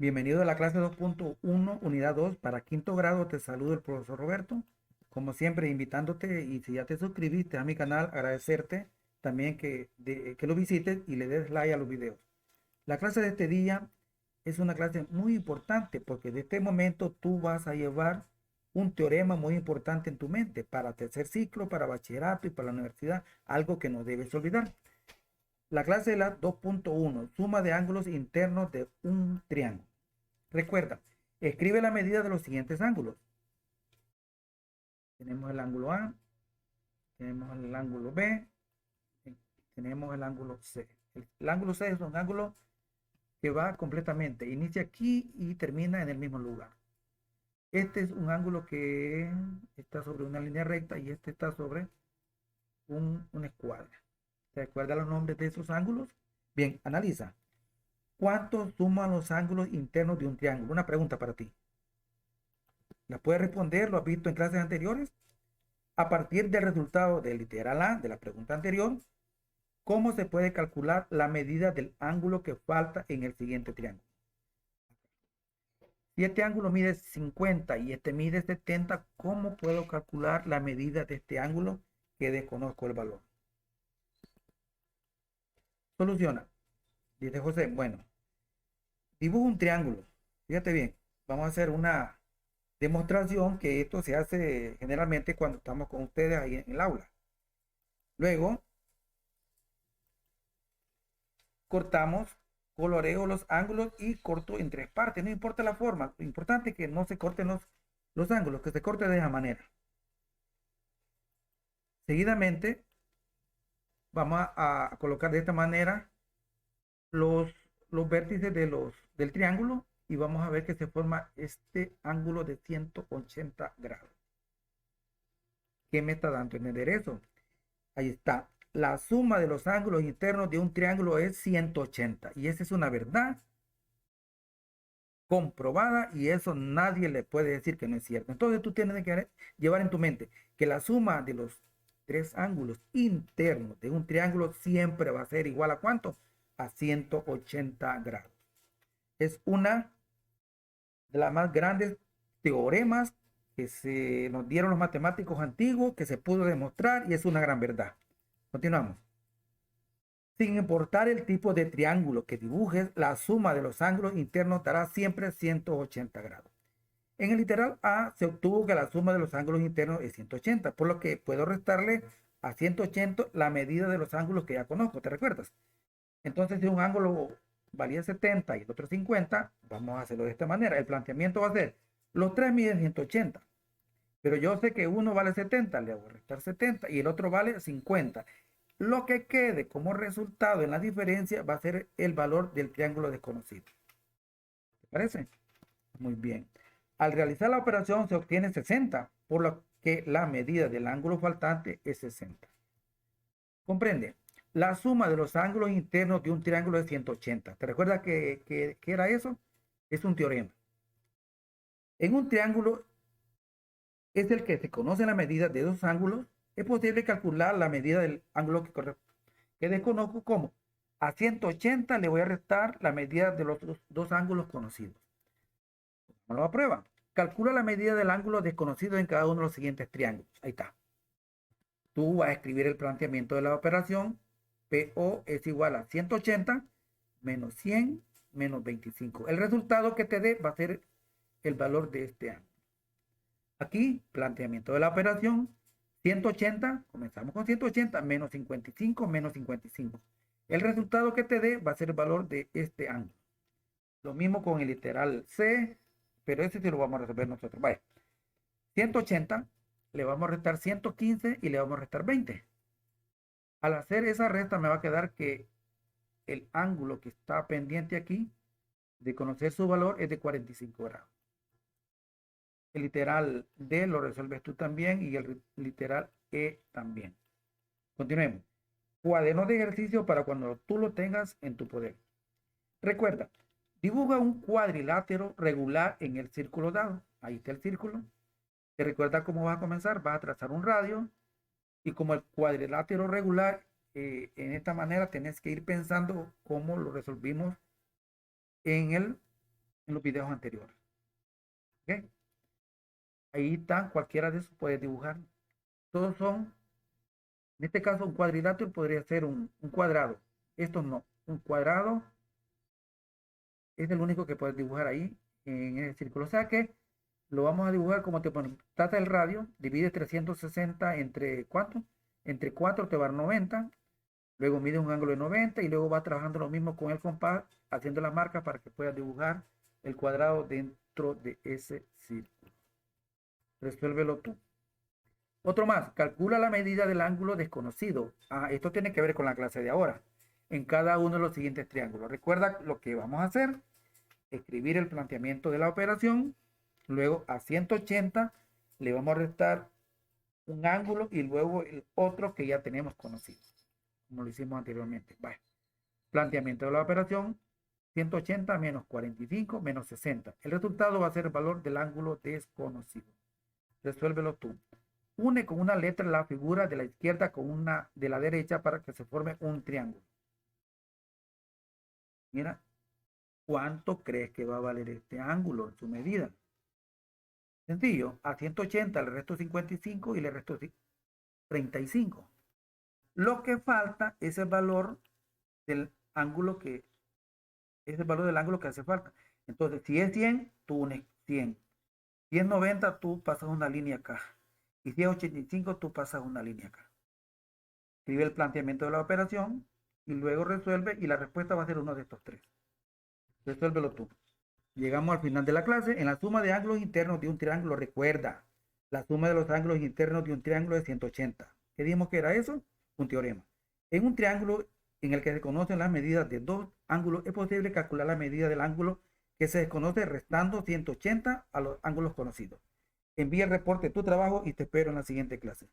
Bienvenido a la clase 2.1, unidad 2, para quinto grado. Te saludo el profesor Roberto. Como siempre, invitándote, y si ya te suscribiste a mi canal, agradecerte también que lo visites y le des like a los videos. La clase de este día es una clase muy importante porque de este momento tú vas a llevar un teorema muy importante en tu mente para tercer ciclo, para bachillerato y para la universidad, algo que no debes olvidar. La clase de la 2.1, suma de ángulos internos de un triángulo. Recuerda, escribe la medida de los siguientes ángulos. Tenemos el ángulo A, tenemos el ángulo B, tenemos el ángulo C. El ángulo C es un ángulo que va completamente, inicia aquí y termina en el mismo lugar. Este es un ángulo que está sobre una línea recta y este está sobre una escuadra. ¿Te acuerdas los nombres de esos ángulos? Bien, analiza. ¿Cuántos suman los ángulos internos de un triángulo? Una pregunta para ti. ¿La puedes responder? ¿Lo has visto en clases anteriores? A partir del resultado del literal A de la pregunta anterior, ¿cómo se puede calcular la medida del ángulo que falta en el siguiente triángulo? Si este ángulo mide 50 y este mide 70, ¿cómo puedo calcular la medida de este ángulo que desconozco el valor? Soluciona. Dice José, bueno, dibujo un triángulo. Fíjate bien, vamos a hacer una demostración que esto se hace generalmente cuando estamos con ustedes ahí en el aula. Luego, cortamos, coloreo los ángulos y corto en tres partes. No importa la forma, lo importante es que no se corten los ángulos, que se corte de esa manera. Seguidamente, vamos a colocar de esta manera los, los vértices del triángulo y vamos a ver que se forma este ángulo de 180 grados. ¿Qué me está dando a entender eso? Ahí está. La suma de los ángulos internos de un triángulo es 180 y esa es una verdad comprobada y eso nadie le puede decir que no es cierto. Entonces tú tienes que llevar en tu mente que la suma de los tres ángulos internos de un triángulo siempre va a ser igual a ¿cuánto? A 180 grados. Es una de las más grandes teoremas que se nos dieron los matemáticos antiguos, que se pudo demostrar y es una gran verdad. Continuamos. Sin importar el tipo de triángulo que dibujes, la suma de los ángulos internos dará siempre 180 grados. En el literal A se obtuvo que la suma de los ángulos internos es 180, por lo que puedo restarle a 180 la medida de los ángulos que ya conozco, ¿te recuerdas? Entonces, si un ángulo valía 70 y el otro 50, vamos a hacerlo de esta manera. El planteamiento va a ser, los tres miden 180, pero yo sé que uno vale 70, le voy a restar 70 y el otro vale 50. Lo que quede como resultado en la diferencia va a ser el valor del triángulo desconocido. ¿Te parece? Muy bien. Al realizar la operación se obtiene 60, por lo que la medida del ángulo faltante es 60. ¿Comprende? La suma de los ángulos internos de un triángulo es 180. ¿Te recuerdas que era eso? Es un teorema. En un triángulo es el que se conoce la medida de dos ángulos. Es posible calcular la medida del ángulo que desconozco como a 180 le voy a restar la medida de los dos ángulos conocidos. ¿Cómo lo aprueba? Calcula la medida del ángulo desconocido en cada uno de los siguientes triángulos. Ahí está. Tú vas a escribir el planteamiento de la operación. PO es igual a 180 menos 100 menos 25. El resultado que te dé va a ser el valor de este ángulo. Aquí, planteamiento de la operación. 180, comenzamos con 180 menos 55 menos 55. El resultado que te dé va a ser el valor de este ángulo. Lo mismo con el literal C, pero ese sí lo vamos a resolver nosotros. Vaya, 180 le vamos a restar 115 y le vamos a restar 20. Al hacer esa resta me va a quedar que el ángulo que está pendiente aquí de conocer su valor es de 45 grados. El literal D lo resuelves tú también y el literal E también. Continuemos. Cuaderno de ejercicio para cuando tú lo tengas en tu poder. Recuerda, dibuja un cuadrilátero regular en el círculo dado. Ahí está el círculo. ¿Te recuerda cómo vas a comenzar? Vas a trazar un radio y como el cuadrilátero regular, en esta manera tenés que ir pensando cómo lo resolvimos en el en los videos anteriores. ¿Ok? Ahí están, cualquiera de esos puedes dibujar. Todos son, en este caso, un cuadrilátero podría ser un cuadrado. Estos no. Un cuadrado es el único que puedes dibujar ahí en el círculo. O sea que lo vamos a dibujar como te ponen. Trata el radio, divide 360 entre ¿cuánto? Entre 4 te va a dar 90. Luego mide un ángulo de 90 y luego va trabajando lo mismo con el compás, haciendo las marcas para que puedas dibujar el cuadrado dentro de ese círculo. Resuélvelo tú. Otro más, calcula la medida del ángulo desconocido. Esto tiene que ver con la clase de ahora. En cada uno de los siguientes triángulos. Recuerda lo que vamos a hacer. Escribir el planteamiento de la operación. Luego a 180 le vamos a restar un ángulo y luego el otro que ya tenemos conocido. Como lo hicimos anteriormente. Vale. Planteamiento de la operación. 180 menos 45 menos 60. El resultado va a ser el valor del ángulo desconocido. Resuélvelo tú. Une con una letra la figura de la izquierda con una de la derecha para que se forme un triángulo. Mira, ¿cuánto crees que va a valer este ángulo en su medida? Sencillo, a 180 le resto 55 y le resto 35. Lo que falta es el valor del ángulo que es el valor del ángulo que hace falta. Entonces, si es 100, tú unes 100. Si es 90, tú pasas una línea acá. Y si es 85, tú pasas una línea acá. Escribe el planteamiento de la operación y luego resuelve y la respuesta va a ser uno de estos tres. Resuélvelo tú. Llegamos al final de la clase. En la suma de ángulos internos de un triángulo, recuerda, la suma de los ángulos internos de un triángulo es 180. ¿Qué dijimos que era eso? Un teorema. En un triángulo en el que se conocen las medidas de dos ángulos, es posible calcular la medida del ángulo que se desconoce restando 180 a los ángulos conocidos. Envía el reporte de tu trabajo y te espero en la siguiente clase.